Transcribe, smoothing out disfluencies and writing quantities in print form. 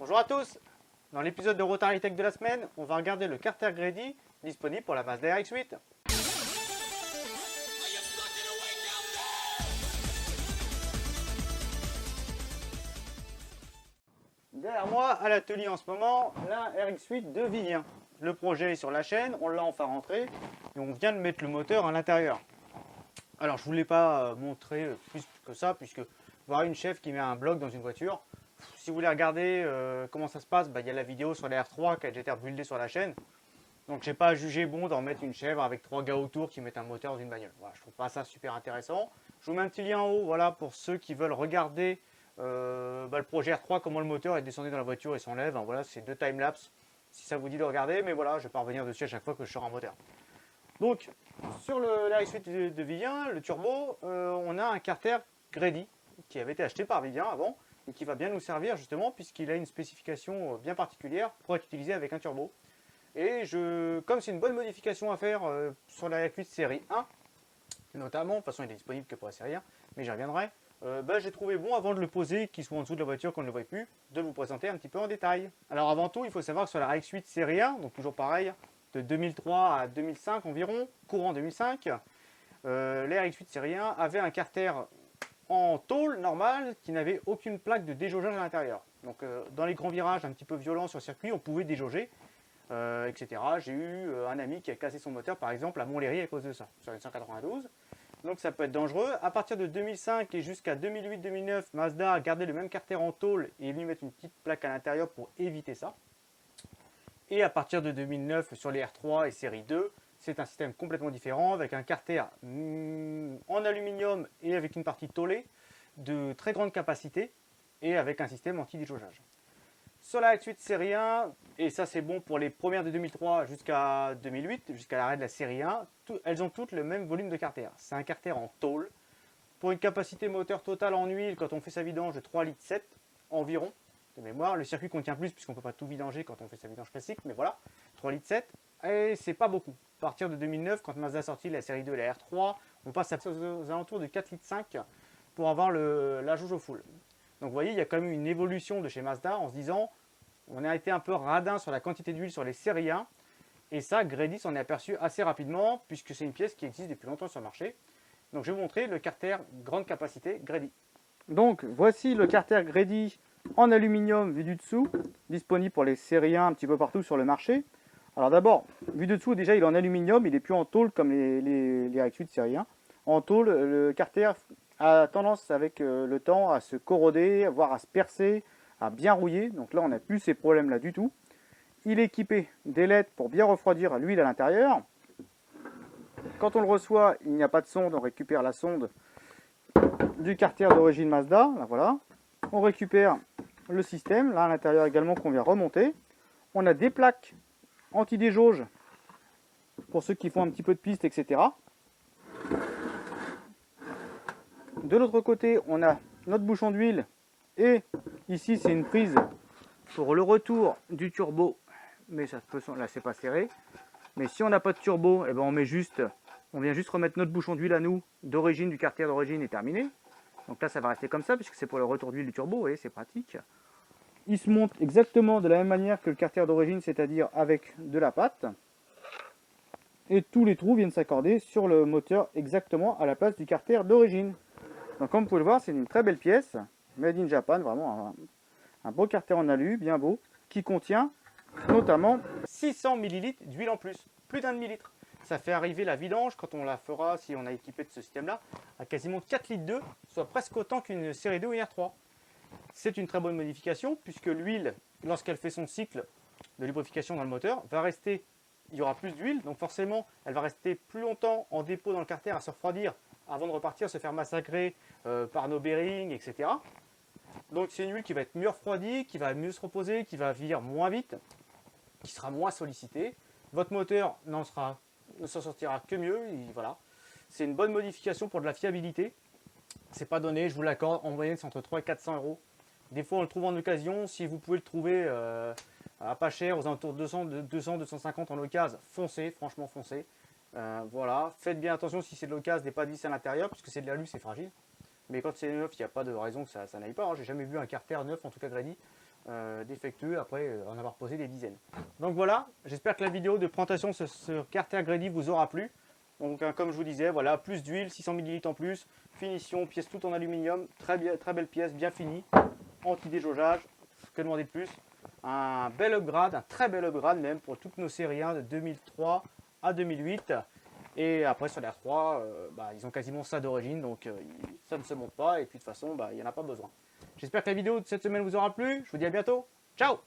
Bonjour à tous. Dans l'épisode de Rotary Tech de la semaine, on va regarder le carter Grady disponible pour la Mazda RX-8. Derrière moi, à l'atelier en ce moment, la RX-8 de Vivien. Le projet est sur la chaîne, on l'a enfin rentré et on vient de mettre le moteur à l'intérieur. Alors je ne voulais pas montrer plus que ça, puisque voir une chef qui met un bloc dans une voiture, si vous voulez regarder comment ça se passe, il y a la vidéo sur la R3 qui a déjà été buildée sur la chaîne. Donc j'ai pas jugé bon d'en mettre une chèvre avec 3 gars autour qui mettent un moteur dans une bagnole. Voilà, je trouve pas ça super intéressant. Je vous mets un petit lien en haut, voilà, pour ceux qui veulent regarder le projet R3, comment le moteur est descendu dans la voiture et s'enlève. Hein, voilà, c'est 2 timelapses si ça vous dit de regarder, mais voilà, je vais pas revenir dessus à chaque fois que je sors un moteur. Donc sur la RX-8 de Vivien, le turbo, on a un carter Grady qui avait été acheté par Vivien avant et qui va bien nous servir justement puisqu'il a une spécification bien particulière pour être utilisé avec un turbo. Et comme c'est une bonne modification à faire sur la RX-8 série 1, notamment, de toute façon il est disponible que pour la série 1, mais j'y reviendrai, j'ai trouvé bon avant de le poser, qu'il soit en dessous de la voiture qu'on ne le voit plus, de vous présenter un petit peu en détail. Alors avant tout, il faut savoir que sur la RX-8 série 1, donc toujours pareil, de 2003 à 2005 environ, courant 2005, la RX-8 série 1 avait un carter en tôle normal qui n'avait aucune plaque de déjaugeage à l'intérieur. Donc dans les grands virages un petit peu violents sur circuit, on pouvait déjauger, etc. J'ai eu un ami qui a cassé son moteur par exemple à Montlhéry à cause de ça, sur une 192. Donc ça peut être dangereux. À partir de 2005 et jusqu'à 2008-2009, Mazda a gardé le même carter en tôle et est venu mettre une petite plaque à l'intérieur pour éviter ça. Et à partir de 2009, sur les R3 et série 2, c'est un système complètement différent avec un carter en aluminium et avec une partie tôlée de très grande capacité et avec un système anti-déjaugeage. Sur la RX-8 série 1, et ça c'est bon pour les premières de 2003 jusqu'à 2008, jusqu'à l'arrêt de la série 1, elles ont toutes le même volume de carter. C'est un carter en tôle pour une capacité moteur totale en huile quand on fait sa vidange de 3,7 litres environ. De mémoire, le circuit contient plus puisqu'on ne peut pas tout vidanger quand on fait sa vidange classique, mais voilà, 3,7 litres, et c'est pas beaucoup. À partir de 2009, quand Mazda a sorti la série 2 et la R3, on passe aux alentours de 4,5 litres pour avoir la jauge au full. Donc vous voyez, il y a quand même une évolution de chez Mazda en se disant, on a été un peu radin sur la quantité d'huile sur les séries 1, et ça, Grady s'en est aperçu assez rapidement puisque c'est une pièce qui existe depuis longtemps sur le marché. Donc je vais vous montrer le carter grande capacité Grady. Donc voici le carter Grady en aluminium vu du dessous, disponible pour les séries 1 un petit peu partout sur le marché. Alors d'abord, vu de dessous, déjà il est en aluminium, il n'est plus en tôle comme les RX-8 série 1. En tôle, le carter a tendance avec le temps à se corroder, voire à se percer, à bien rouiller. Donc là, on n'a plus ces problèmes-là du tout. Il est équipé d'ailettes pour bien refroidir l'huile à l'intérieur. Quand on le reçoit, il n'y a pas de sonde, on récupère la sonde du carter d'origine Mazda. Là, voilà. On récupère le système, là à l'intérieur également, qu'on vient remonter. On a des plaques anti-déjauge pour ceux qui font un petit peu de piste, etc. De l'autre côté, on a notre bouchon d'huile et ici c'est une prise pour le retour du turbo, mais ça peut, là c'est pas serré. Mais si on n'a pas de turbo, eh ben on vient juste remettre notre bouchon d'huile à nous d'origine, du carter d'origine, et terminé. Donc là ça va rester comme ça puisque c'est pour le retour d'huile du turbo, vous voyez, c'est pratique. Il se monte exactement de la même manière que le carter d'origine, c'est-à-dire avec de la pâte. Et tous les trous viennent s'accorder sur le moteur exactement à la place du carter d'origine. Donc comme vous pouvez le voir, c'est une très belle pièce, made in Japan, vraiment un beau carter en alu, bien beau, qui contient notamment 600 ml d'huile en plus d'un demi-litre. Ça fait arriver la vidange, quand on la fera, si on a équipé de ce système-là, à quasiment 4 litres d'eau, soit presque autant qu'une série 2 ou une R3. C'est une très bonne modification, puisque l'huile, lorsqu'elle fait son cycle de lubrification dans le moteur, va rester, il y aura plus d'huile, donc forcément, elle va rester plus longtemps en dépôt dans le carter à se refroidir, avant de repartir, se faire massacrer par nos bearings, etc. Donc c'est une huile qui va être mieux refroidie, qui va mieux se reposer, qui va vieillir moins vite, qui sera moins sollicitée. Votre moteur ne s'en sortira que mieux, et voilà. C'est une bonne modification pour de la fiabilité. C'est pas donné, je vous l'accorde, en moyenne c'est entre 300 et 400 euros. Des fois on le trouve en occasion, si vous pouvez le trouver à pas cher, aux alentours de 200-250 en occasion, foncez, franchement foncez. Voilà, faites bien attention si c'est de l'occasion, des pas de vis à l'intérieur, puisque c'est de l'alu, c'est fragile. Mais quand c'est neuf, il n'y a pas de raison que ça n'aille pas. Hein. J'ai jamais vu un carter neuf, en tout cas Grady, défectueux après en avoir posé des dizaines. Donc voilà, j'espère que la vidéo de présentation sur Carter Grady vous aura plu. Donc comme je vous disais, voilà, plus d'huile, 600 ml en plus, finition, pièce toute en aluminium, très belle pièce, bien finie, anti-déjaugeage, que demander de plus. Un bel upgrade, un très bel upgrade même pour toutes nos séries 1 de 2003 à 2008. Et après sur la R3, ils ont quasiment ça d'origine, donc ça ne se monte pas, et puis de toute façon, il n'y en a pas besoin. J'espère que la vidéo de cette semaine vous aura plu, je vous dis à bientôt, ciao!